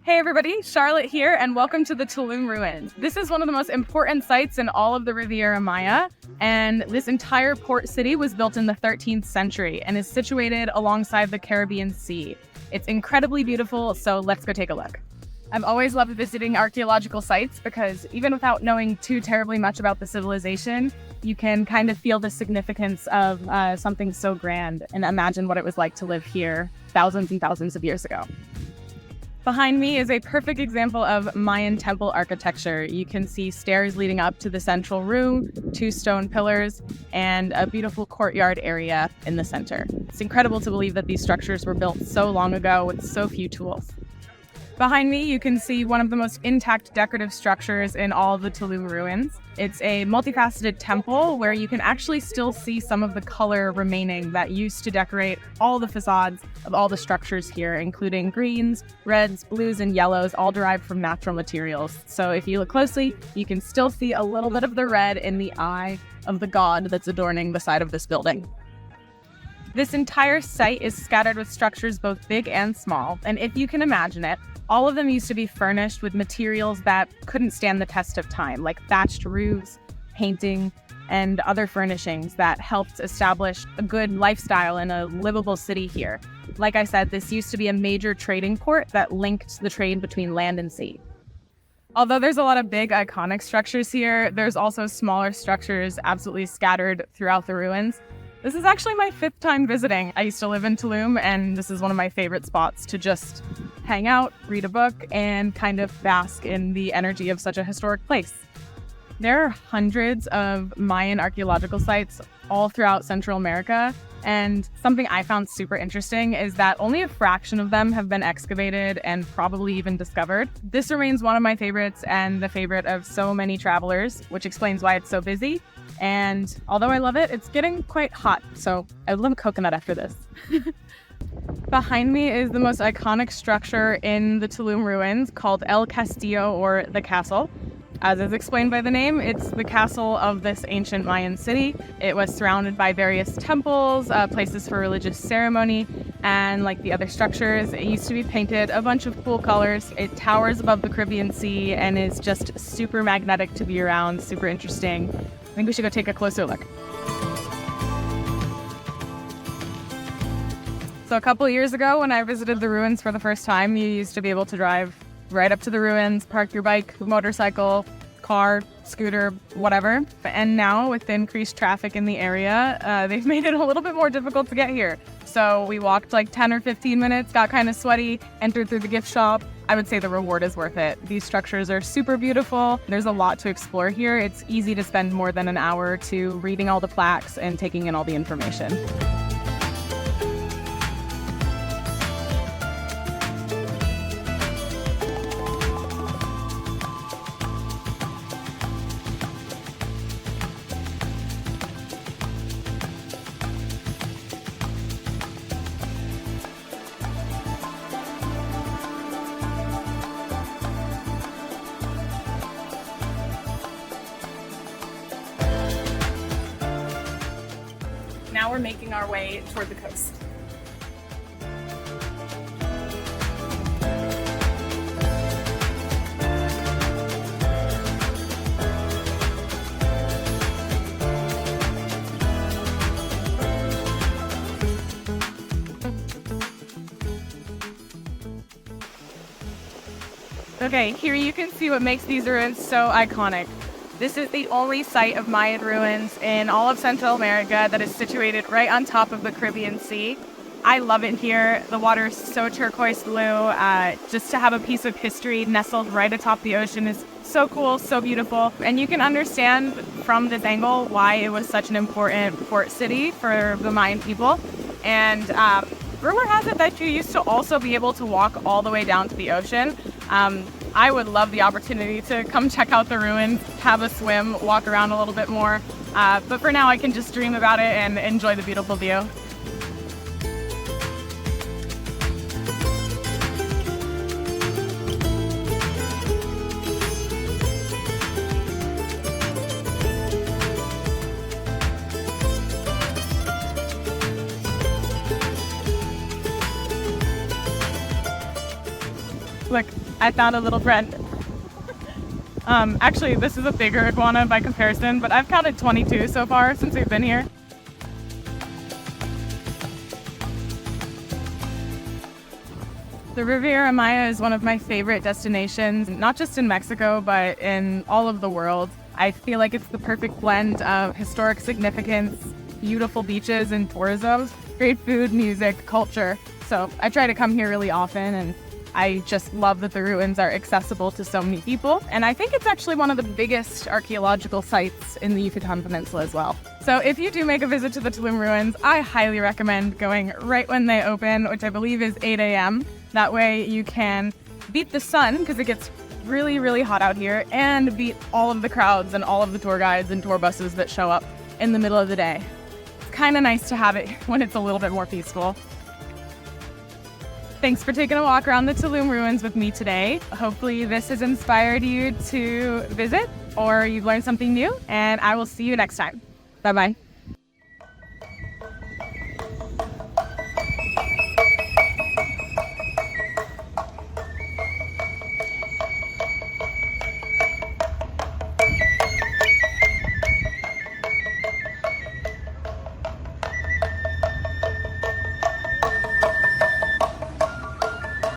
Hey everybody, Charlotte here, and welcome to the Tulum ruins. This is one of the most important sites in all of the Riviera Maya, and this entire port city was built in the 13th century and is situated alongside the Caribbean Sea. It's incredibly beautiful, so let's go take a look. I've always loved visiting archaeological sites because even without knowing too terribly much about the civilization, you can kind of feel the significance of something so grand and imagine what it was like to live here thousands and thousands of years ago. Behind me is a perfect example of Mayan temple architecture. You can see stairs leading up to the central room, 2 stone pillars, and a beautiful courtyard area in the center. It's incredible to believe that these structures were built so long ago with so few tools. Behind me, you can see one of the most intact decorative structures in all of the Tulum ruins. It's a multifaceted temple where you can actually still see some of the color remaining that used to decorate all the facades of all the structures here, including greens, reds, blues, and yellows, all derived from natural materials. So if you look closely, you can still see a little bit of the red in the eye of the god that's adorning the side of this building. This entire site is scattered with structures both big and small, and if you can imagine it, all of them used to be furnished with materials that couldn't stand the test of time, like thatched roofs, painting, and other furnishings that helped establish a good lifestyle and a livable city here. Like I said, this used to be a major trading port that linked the trade between land and sea. Although there's a lot of big iconic structures here, there's also smaller structures absolutely scattered throughout the ruins. This is actually my 5th time visiting. I used to live in Tulum, and this is one of my favorite spots to just hang out, read a book, and kind of bask in the energy of such a historic place. There are hundreds of Mayan archaeological sites all throughout Central America, and something I found super interesting is that only a fraction of them have been excavated and probably even discovered. This remains one of my favorites and the favorite of so many travelers, which explains why it's so busy. And although I love it, it's getting quite hot, so I would love a coconut after this. Behind me is the most iconic structure in the Tulum ruins called El Castillo, or the castle. As is explained by the name, it's the castle of this ancient Mayan city. It was surrounded by various temples, places for religious ceremony, and like the other structures, it used to be painted a bunch of cool colors. It towers above the Caribbean Sea and is just super magnetic to be around, super interesting. I think we should go take a closer look. So a couple of years ago, when I visited the ruins for the first time, you used to be able to drive right up to the ruins, park your bike, motorcycle, car, scooter, whatever. And now, with the increased traffic in the area, they've made it a little bit more difficult to get here. So we walked like 10 or 15 minutes, got kind of sweaty, entered through the gift shop. I would say the reward is worth it. These structures are super beautiful. There's a lot to explore here. It's easy to spend more than an hour or two reading all the plaques and taking in all the information. Now we're making our way toward the coast. Okay, here you can see what makes these ruins so iconic. This is the only site of Mayan ruins in all of Central America that is situated right on top of the Caribbean Sea. I love it here. The water is so turquoise blue. Just to have a piece of history nestled right atop the ocean is so cool, so beautiful. And you can understand from this angle why it was such an important port city for the Mayan people. And rumor has it that you used to also be able to walk all the way down to the ocean. I would love the opportunity to come check out the ruins, have a swim, walk around a little bit more. But for now, I can just dream about it and enjoy the beautiful view. Look, I found a little friend. Actually, this is a bigger iguana by comparison, but I've counted 22 so far since we've been here. The Riviera Maya is one of my favorite destinations, not just in Mexico, but in all of the world. I feel like it's the perfect blend of historic significance, beautiful beaches and tourism, great food, music, culture. So I try to come here really often, and I just love that the ruins are accessible to so many people. And I think it's actually one of the biggest archaeological sites in the Yucatan Peninsula as well. So if you do make a visit to the Tulum ruins, I highly recommend going right when they open, which I believe is 8 a.m. That way you can beat the sun, because it gets really, really hot out here, and beat all of the crowds and all of the tour guides and tour buses that show up in the middle of the day. It's kind of nice to have it when it's a little bit more peaceful. Thanks for taking a walk around the Tulum ruins with me today. Hopefully this has inspired you to visit, or you've learned something new, and I will see you next time. Bye-bye.